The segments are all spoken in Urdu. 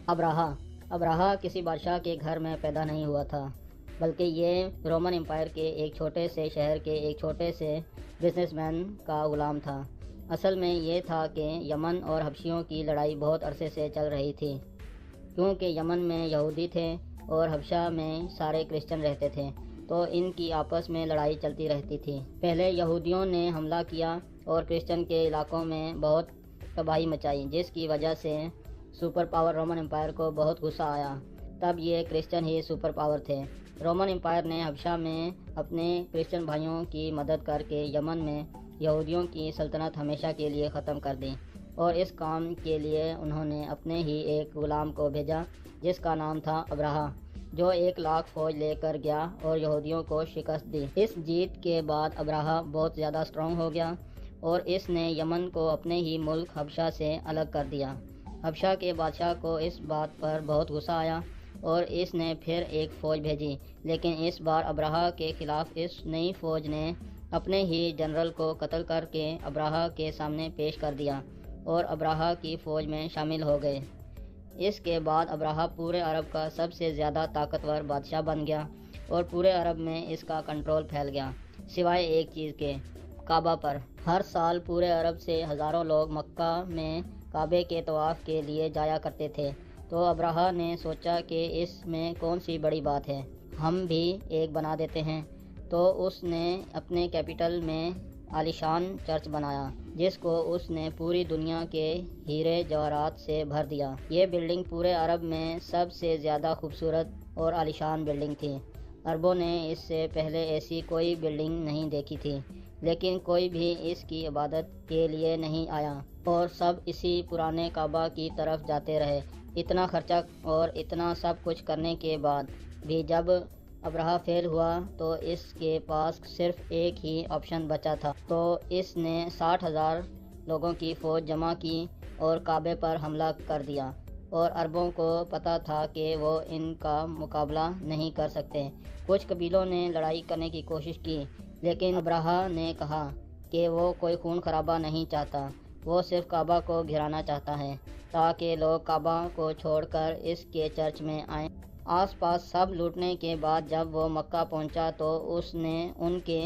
ابراہا کسی بادشاہ کے گھر میں پیدا نہیں ہوا تھا، بلکہ یہ رومن امپائر کے ایک چھوٹے سے شہر کے ایک چھوٹے سے بزنس مین کا غلام تھا۔ اصل میں یہ تھا کہ یمن اور حبشیوں کی لڑائی بہت عرصے سے چل رہی تھی، کیونکہ یمن میں یہودی تھے اور حبشہ میں سارے کرسچن رہتے تھے، تو ان کی آپس میں لڑائی چلتی رہتی تھی۔ پہلے یہودیوں نے حملہ کیا اور کرسچن کے علاقوں میں بہت تباہی مچائی، جس کی وجہ سے سپر پاور رومن امپائر کو بہت غصہ آیا۔ تب یہ کرسچن ہی سپر پاور تھے۔ رومن امپائر نے حبشہ میں اپنے کرسچن بھائیوں کی مدد کر کے یمن میں یہودیوں کی سلطنت ہمیشہ کے لیے ختم کر دی، اور اس کام کے لیے انہوں نے اپنے ہی ایک غلام کو بھیجا جس کا نام تھا ابراہا، جو 1,00,000 فوج لے کر گیا اور یہودیوں کو شکست دی۔ اس جیت کے بعد ابراہا بہت زیادہ اسٹرانگ ہو گیا اور اس نے یمن کو اپنے ہی ملک حبشہ سے الگ کر دیا۔ حبشہ کے بادشاہ کو اس بات پر بہت غصہ آیا اور اس نے پھر ایک فوج بھیجی، لیکن اس بار ابراہا کے خلاف اس نئی فوج نے اپنے ہی جنرل کو قتل کر کے ابراہا کے سامنے پیش کر دیا اور ابراہا کی فوج میں شامل ہو گئے۔ اس کے بعد ابراہا پورے عرب کا سب سے زیادہ طاقتور بادشاہ بن گیا اور پورے عرب میں اس کا کنٹرول پھیل گیا، سوائے ایک چیز کے، کعبہ پر۔ ہر سال پورے عرب سے ہزاروں لوگ مکہ میں کعبے کے طواف کے لیے جایا کرتے تھے، تو ابراہا نے سوچا کہ اس میں کون سی بڑی بات ہے، ہم بھی ایک بنا دیتے ہیں۔ تو اس نے اپنے کیپٹل میں عالیشان چرچ بنایا، جس کو اس نے پوری دنیا کے ہیرے جواہرات سے بھر دیا۔ یہ بلڈنگ پورے عرب میں سب سے زیادہ خوبصورت اور عالیشان بلڈنگ تھی۔ عربوں نے اس سے پہلے ایسی کوئی بلڈنگ نہیں دیکھی تھی، لیکن کوئی بھی اس کی عبادت کے لیے نہیں آیا اور سب اسی پرانے کعبہ کی طرف جاتے رہے۔ اتنا خرچہ اور اتنا سب کچھ کرنے کے بعد بھی جب ابراہا فیل ہوا تو اس کے پاس صرف ایک ہی آپشن بچا تھا، تو اس نے 60,000 لوگوں کی فوج جمع کی اور کعبے پر حملہ کر دیا، اور عربوں کو پتہ تھا کہ وہ ان کا مقابلہ نہیں کر سکتے۔ کچھ قبیلوں نے لڑائی کرنے کی کوشش کی، لیکن ابراہا نے کہا کہ وہ کوئی خون خرابہ نہیں چاہتا، وہ صرف کعبہ کو گھرانا چاہتا ہے تاکہ لوگ کعبہ کو چھوڑ کر اس کے چرچ میں آئیں۔ آس پاس سب لوٹنے کے بعد جب وہ مکہ پہنچا تو اس نے ان کے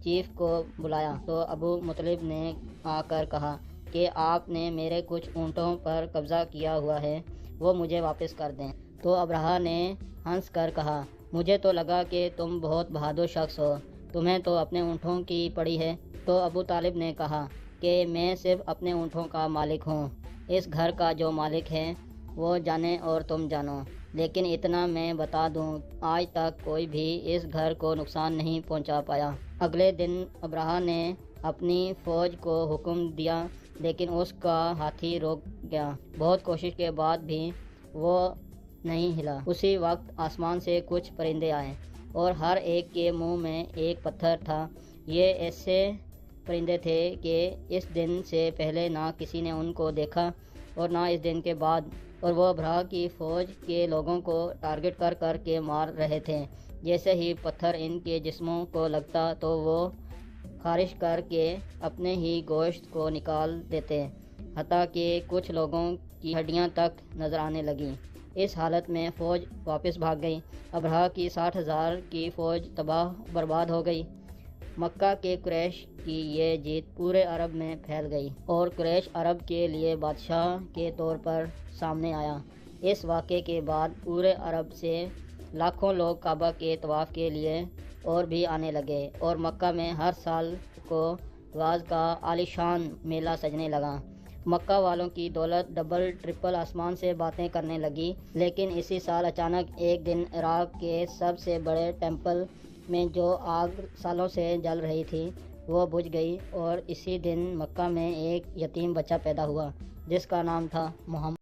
چیف کو بلایا، تو ابو مطلب نے آ کر کہا کہ آپ نے میرے کچھ اونٹوں پر قبضہ کیا ہوا ہے، وہ مجھے واپس کر دیں۔ تو ابراہا نے ہنس کر کہا، مجھے تو لگا کہ تم بہت بہادر شخص ہو، تمہیں تو اپنے اونٹوں کی پڑی ہے۔ تو ابو طالب نے کہا کہ میں صرف اپنے اونٹوں کا مالک ہوں، اس گھر کا جو مالک ہے وہ جانے اور تم جانو، لیکن اتنا میں بتا دوں، آج تک کوئی بھی اس گھر کو نقصان نہیں پہنچا پایا۔ اگلے دن ابراہا نے اپنی فوج کو حکم دیا، لیکن اس کا ہاتھی رک گیا، بہت کوشش کے بعد بھی وہ نہیں ہلا۔ اسی وقت آسمان سے کچھ پرندے آئے اور ہر ایک کے منہ میں ایک پتھر تھا۔ یہ ایسے پرندے تھے کہ اس دن سے پہلے نہ کسی نے ان کو دیکھا اور نہ اس دن کے بعد، اور وہ ابراہا کی فوج کے لوگوں کو ٹارگٹ کر کر کے مار رہے تھے۔ جیسے ہی پتھر ان کے جسموں کو لگتا تو وہ خارش کر کے اپنے ہی گوشت کو نکال دیتے، حتیٰ کہ کچھ لوگوں کی ہڈیاں تک نظر آنے لگیں۔ اس حالت میں فوج واپس بھاگ گئی۔ ابراہا کی 60,000 کی فوج تباہ برباد ہو گئی۔ مکہ کے قریش کی یہ جیت پورے عرب میں پھیل گئی اور قریش عرب کے لیے بادشاہ کے طور پر سامنے آیا۔ اس واقعے کے بعد پورے عرب سے لاکھوں لوگ کعبہ کے طواف کے لیے اور بھی آنے لگے، اور مکہ میں ہر سال کو واز کا عالیشان میلہ سجنے لگا۔ مکہ والوں کی دولت ڈبل ٹرپل آسمان سے باتیں کرنے لگی۔ لیکن اسی سال اچانک ایک دن عراق کے سب سے بڑے ٹیمپل میں جو آگ سالوں سے جل رہی تھی وہ بجھ گئی، اور اسی دن مکہ میں ایک یتیم بچہ پیدا ہوا جس کا نام تھا محمد۔